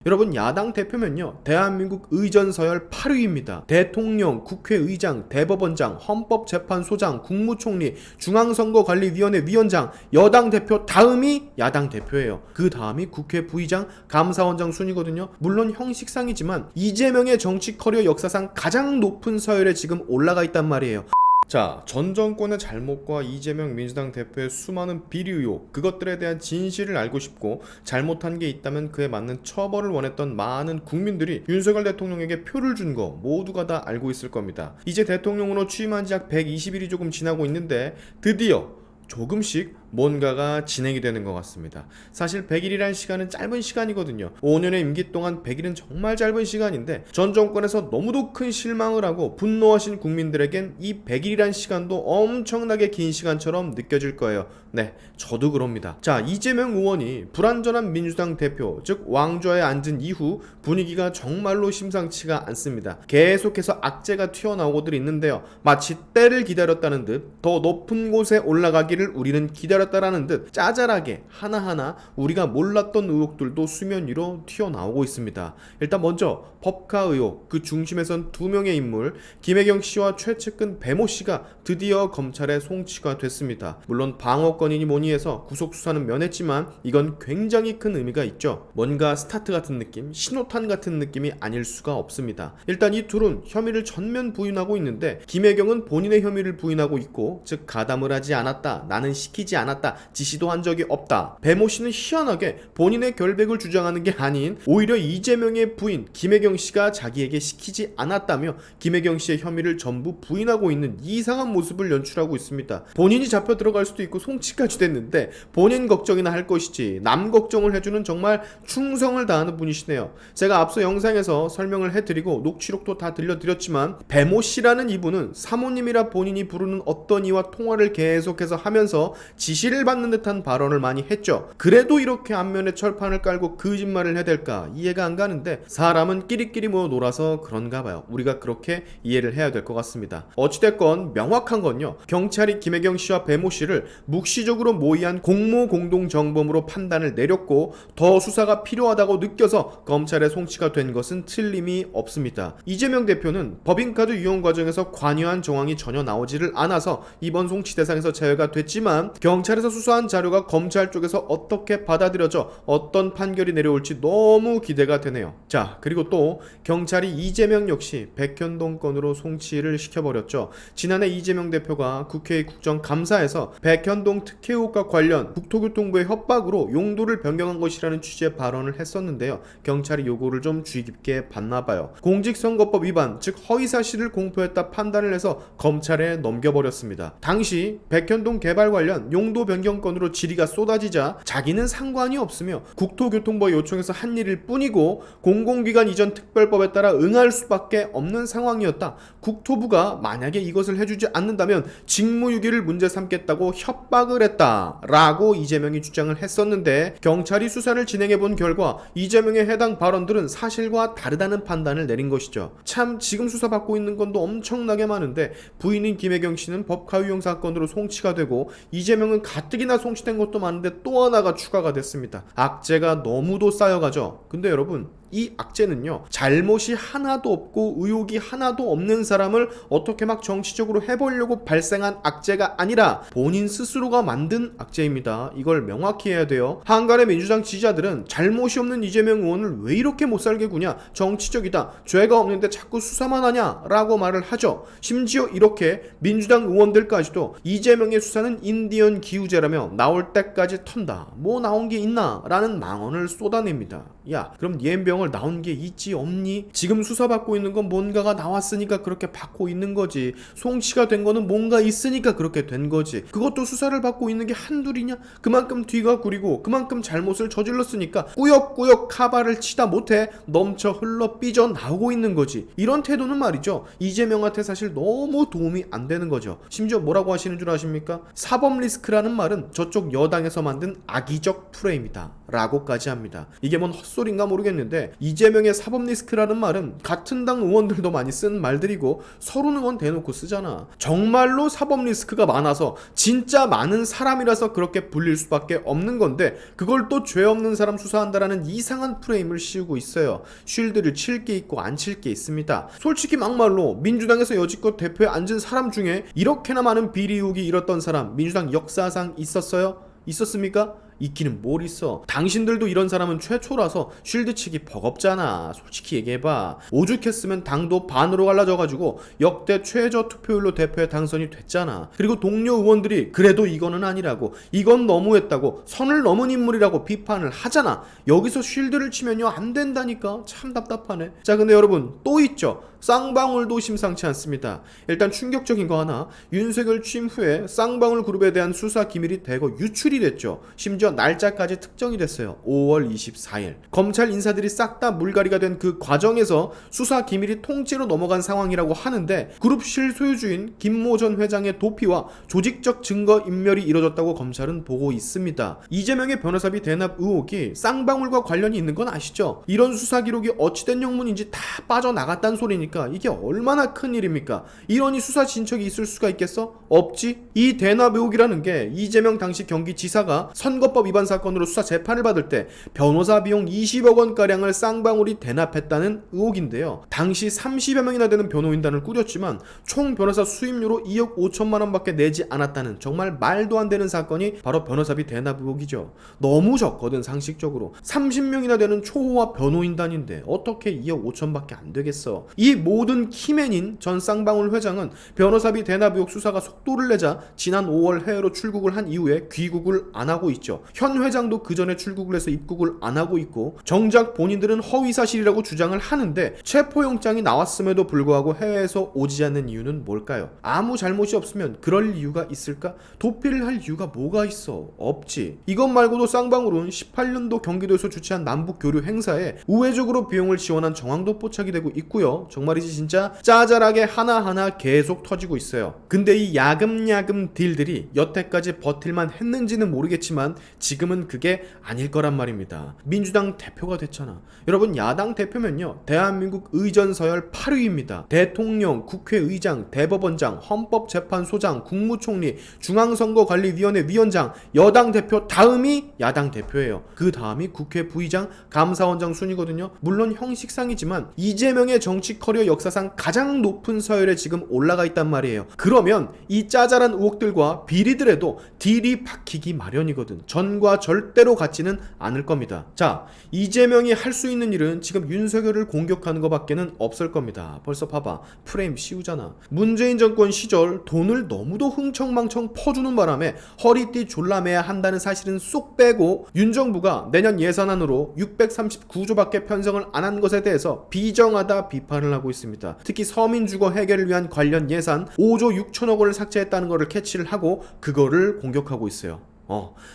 여러분, 야당 대표면요, 대한민국 의전 서열 8위입니다. 대통령, 국회의장, 대법원장, 헌법재판소장, 국무총리, 중앙선거관리위원회 위원장, 여당 대표 다음이 야당 대표예요. 그 다음이 국회 부의장, 감사원장 순이거든요. 물론 형식상이지만 이재명의 정치 커리어 역사상 가장 높은 서열에 지금 올라가 있단 말이에요. 자, 전 정권의 잘못과 이재명 민주당 대표의 수많은 비리 의혹, 그것들에 대한 진실을 알고 싶고 잘못한 게 있다면 그에 맞는 처벌을 원했던 많은 국민들이 윤석열 대통령에게 표를 준 거 모두가 다 알고 있을 겁니다. 이제 대통령으로 취임한 지 약 120일이 조금 지나고 있는데 드디어 조금씩 뭔가가 진행이 되는 것 같습니다. 사실 100일이란 시간은 짧은 시간이거든요. 5년의 임기 동안 100일은 정말 짧은 시간인데 전 정권에서 너무도 큰 실망을 하고 분노하신 국민들에겐 이 100일이란 시간도 엄청나게 긴 시간처럼 느껴질 거예요. 네, 저도 그럽니다. 자, 이재명 의원이 불완전한 민주당 대표, 즉 왕좌에 앉은 이후 분위기가 정말로 심상치가 않습니다. 계속해서 악재가 튀어나오고들 있는데요. 마치 때를 기다렸다는 듯 더 높은 곳에 올라가기를 우리는 기다렸다라는 듯 짜잘하게 하나하나 우리가 몰랐던 의혹들도 수면 위로 튀어나오고 있습니다. 일단 먼저 법카 의혹, 그 중심에선 두 명의 인물 김혜경 씨와 최측근 배모 씨가 드디어 검찰에 송치가 됐습니다. 물론 방어권이니 뭐니 해서 구속 수사는 면했지만 이건 굉장히 큰 의미가 있죠. 뭔가 스타트 같은 느낌, 신호탄 같은 느낌이 아닐 수가 없습니다. 일단 이 둘은 혐의를 전면 부인하고 있는데 김혜경은 본인의 혐의를 부인하고 있고, 즉 가담을 하지 않았다, 나는 시키지 않았다, 지시도 한 적이 없다. 배모 씨는 희한하게 본인의 결백을 주장하는 게 아닌 오히려 이재명의 부인 김혜경 씨가 자기에게 시키지 않았다며 김혜경 씨의 혐의를 전부 부인하고 있는 이상한 모습을 연출하고 있습니다. 본인이 잡혀 들어갈 수도 있고 송치까지 됐는데 본인 걱정이나 할 것이지 남 걱정을 해주는 정말 충성을 다하는 분이시네요. 제가 앞서 영상에서 설명을 해드리고 녹취록도 다 들려드렸지만 배모 씨라는 이분은 사모님이라 본인이 부르는 어떤 이와 통화를 계속해서 하면서 지시를 받는 듯한 발언을 많이 했죠. 그래도 이렇게 안면에 철판을 깔고 거짓말을 해댈까 이해가 안 가는데 사람은 끼리끼리 모여 놀아서 그런가 봐요. 우리가 그렇게 이해를 해야 될 것 같습니다. 어찌됐건 명확한 건요, 경찰이 김혜경 씨와 배모 씨를 묵시적으로 모의한 공모 공동정범으로 판단을 내렸고 더 수사가 필요하다고 느껴서 검찰에 송치가 된 것은 틀림이 없습니다. 이재명 대표는 법인카드 이용 과정에서 관여한 정황이 전혀 나오지를 않아서 이번 송치 대상에서 제외가 됐지만 경찰에서 수사한 자료가 검찰 쪽에서 어떻게 받아들여져 어떤 판결이 내려올지 너무 기대가 되네요. 자, 그리고 또 경찰이 이재명 역시 백현동 건으로 송치를 시켜버렸죠. 지난해 이재명 대표가 국회 국정감사에서 백현동 특혜 의혹과 관련 국토교통부의 협박으로 용도를 변경한 것이라는 취지의 발언을 했었는데요. 경찰이 요거를 좀 주의 깊게 봤나봐요. 공직선거법 위반, 즉 허위사실을 공표했다 판단을 해서 검찰에 넘겨버렸습니다. 당시 백현동 개발 관련 용도 변경 건으로 질의가 쏟아지자 자기는 상관이 없으며 국토교통부에 요청해서 한 일일 뿐이고 공공기관 이전 특별법에 따라 응할 수밖에 없는 상황이었다. 국토부가 만약에 이것을 해주지 않는다면 직무유기를 문제 삼겠다고 협박을 했다 라고 이재명이 주장을 했었는데 경찰이 수사를 진행해본 결과 이재명의 해당 발언들은 사실과 다르다는 판단을 내린 것이죠. 참 지금 수사받고 있는 건도 엄청나게 많은데 부인인 김혜경 씨는 법카위용 사건으로 송치가 되고 이재명은 가뜩이나 송치된 것도 많은데 또 하나가 추가가 됐습니다. 악재가 너무도 쌓여가죠. 근데 여러분, 이 악재는요, 잘못이 하나도 없고 의혹이 하나도 없는 사람을 어떻게 막 정치적으로 해보려고 발생한 악재가 아니라 본인 스스로가 만든 악재입니다. 이걸 명확히 해야 돼요. 한간의 민주당 지지자들은 잘못이 없는 이재명 의원을 왜 이렇게 못살게 구냐, 정치적이다, 죄가 없는데 자꾸 수사만 하냐 라고 말을 하죠. 심지어 이렇게 민주당 의원들까지도 이재명의 수사는 인디언 기우제라며 나올 때까지 턴다, 뭐 나온 게 있나 라는 망언을 쏟아냅니다. 야, 그럼 니엠병을 나온 게 있지 없니? 지금 수사받고 있는 건 뭔가가 나왔으니까 그렇게 받고 있는 거지. 송치가 된 거는 뭔가 있으니까 그렇게 된 거지. 그것도 수사를 받고 있는 게 한둘이냐? 그만큼 뒤가 구리고 그만큼 잘못을 저질렀으니까 꾸역꾸역 카바를 치다 못해 넘쳐 흘러 삐져 나오고 있는 거지. 이런 태도는 말이죠, 이재명한테 사실 너무 도움이 안 되는 거죠. 심지어 뭐라고 하시는 줄 아십니까? 사법 리스크라는 말은 저쪽 여당에서 만든 악의적 프레임이다 라고까지 합니다. 이게 뭔 헛소리 헛소리인가 모르겠는데 이재명의 사법 리스크라는 말은 같은 당 의원들도 많이 쓴 말들이고 서른 의원 대놓고 쓰잖아. 정말로 사법 리스크가 많아서 진짜 많은 사람이라서 그렇게 불릴 수밖에 없는 건데 그걸 또 죄 없는 사람 수사한다라는 이상한 프레임을 씌우고 있어요. 쉴드를 칠 게 있고 안 칠 게 있습니다. 솔직히 막말로 민주당에서 여지껏 대표에 앉은 사람 중에 이렇게나 많은 비리 의혹이 일었던 사람 민주당 역사상 있었어요? 있었습니까? 있기는 뭘 있어. 당신들도 이런 사람은 최초라서 쉴드 치기 버겁잖아. 솔직히 얘기해봐. 오죽했으면 당도 반으로 갈라져가지고 역대 최저 투표율로 대표에 당선이 됐잖아. 그리고 동료 의원들이 그래도 이거는 아니라고, 이건 너무했다고, 선을 넘은 인물이라고 비판을 하잖아. 여기서 쉴드를 치면요 안 된다니까. 참 답답하네. 자, 근데 여러분 또 있죠. 쌍방울도 심상치 않습니다. 일단 충격적인 거 하나, 윤석열 취임 후에 쌍방울 그룹에 대한 수사 기밀이 대거 유출이 됐죠. 심지어 날짜까지 특정이 됐어요. 5월 24일. 검찰 인사들이 싹 다 물갈이가 된 그 과정에서 수사 기밀이 통째로 넘어간 상황이라고 하는데 그룹 실소유주인 김모 전 회장의 도피와 조직적 증거 인멸이 이뤄졌다고 검찰은 보고 있습니다. 이재명의 변호사비 대납 의혹이 쌍방울과 관련이 있는 건 아시죠? 이런 수사 기록이 어찌된 영문인지 다 빠져나갔다는 소리니까 이게 얼마나 큰 일입니까? 이러니 수사 진척이 있을 수가 있겠어? 없지? 이 대납 의혹이라는 게 이재명 당시 경기지사가 선거법 위반 사건으로 수사 재판을 받을 때 변호사 비용 20억 원가량을 쌍방울이 대납했다는 의혹인데요. 당시 30여 명이나 되는 변호인단을 꾸렸지만 총 변호사 수임료로 2억 5천만 원밖에 내지 않았다는 정말 말도 안 되는 사건이 바로 변호사비 대납 의혹이죠. 너무 적거든 상식적으로. 30명이나 되는 초호화 변호인단인데 어떻게 2억 5천밖에 안 되겠어. 이 모든 키맨인 전 쌍방울 회장은 변호사비 대납 의혹 수사가 속도를 내자 지난 5월 해외로 출국을 한 이후에 귀국을 안 하고 있죠. 현 회장도 그 전에 출국을 해서 입국을 안 하고 있고 정작 본인들은 허위사실이라고 주장을 하는데 체포영장이 나왔음에도 불구하고 해외에서 오지 않는 이유는 뭘까요? 아무 잘못이 없으면 그럴 이유가 있을까? 도피를 할 이유가 뭐가 있어? 없지. 이것 말고도 쌍방울은 18년도 경기도에서 주최한 남북교류 행사에 우회적으로 비용을 지원한 정황도 포착이 되고 있고요. 정말이지 진짜 짜잘하게 하나하나 계속 터지고 있어요. 근데 이 야금야금 딜들이 여태까지 버틸만 했는지는 모르겠지만 지금은 그게 아닐 거란 말입니다. 민주당 대표가 됐잖아. 여러분 야당 대표면요 대한민국 의전 서열 8위입니다. 대통령, 국회의장, 대법원장, 헌법재판소장, 국무총리, 중앙선거관리위원회 위원장, 여당 대표 다음이 야당 대표예요. 그 다음이 국회 부의장, 감사원장 순이거든요. 물론 형식상이지만 이재명의 정치 커리어 역사상 가장 높은 서열에 지금 올라가 있단 말이에요. 그러면 이 짜잘한 의혹들과 비리들에도 딜이 박히기 마련이거든. 전과 절대로 같지는 않을 겁니다. 자, 이재명이 할 수 있는 일은 지금 윤석열을 공격하는 것밖에는 없을 겁니다. 벌써 봐봐. 프레임 씌우잖아. 문재인 정권 시절 돈을 너무도 흥청망청 퍼주는 바람에 허리띠 졸라매야 한다는 사실은 쏙 빼고 윤 정부가 내년 예산안으로 639조밖에 편성을 안 한 것에 대해서 비정하다 비판을 하고 있습니다. 특히 서민 주거 해결을 위한 관련 예산 5조 6천억 원을 삭제했다는 것을 캐치를 하고 그거를 공격하고 있어요.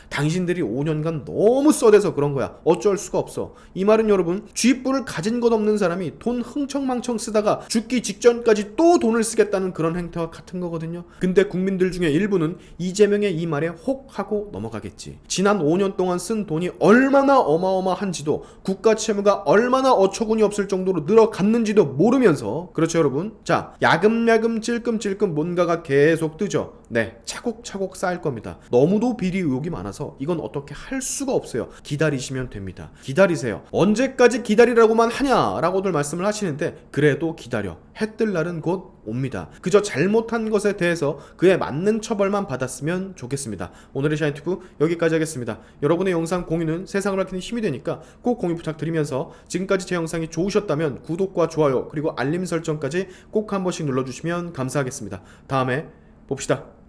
당신들이 5년간 너무 써대서 그런 거야. 어쩔 수가 없어. 이 말은 여러분 쥐뿔을 가진 것 없는 사람이 돈 흥청망청 쓰다가 죽기 직전까지 또 돈을 쓰겠다는 그런 행태와 같은 거거든요. 근데 국민들 중에 일부는 이재명의 이 말에 혹 하고 넘어가겠지. 지난 5년 동안 쓴 돈이 얼마나 어마어마한지도 국가 채무가 얼마나 어처구니 없을 정도로 늘어갔는지도 모르면서 그렇죠 여러분? 자, 야금야금 찔끔찔끔 뭔가가 계속 뜨죠. 네, 차곡차곡 쌓일 겁니다. 너무도 비리 의혹이 많아서 이건 어떻게 할 수가 없어요. 기다리시면 됩니다. 기다리세요. 언제까지 기다리라고만 하냐라고들 말씀을 하시는데 그래도 기다려. 해 뜰 날은 곧 옵니다. 그저 잘못한 것에 대해서 그에 맞는 처벌만 받았으면 좋겠습니다. 오늘의 샤인튜브 여기까지 하겠습니다. 여러분의 영상 공유는 세상을 밝히는 힘이 되니까 꼭 공유 부탁드리면서 지금까지 제 영상이 좋으셨다면 구독과 좋아요 그리고 알림 설정까지 꼭 한 번씩 눌러주시면 감사하겠습니다. 다음에 봅시다.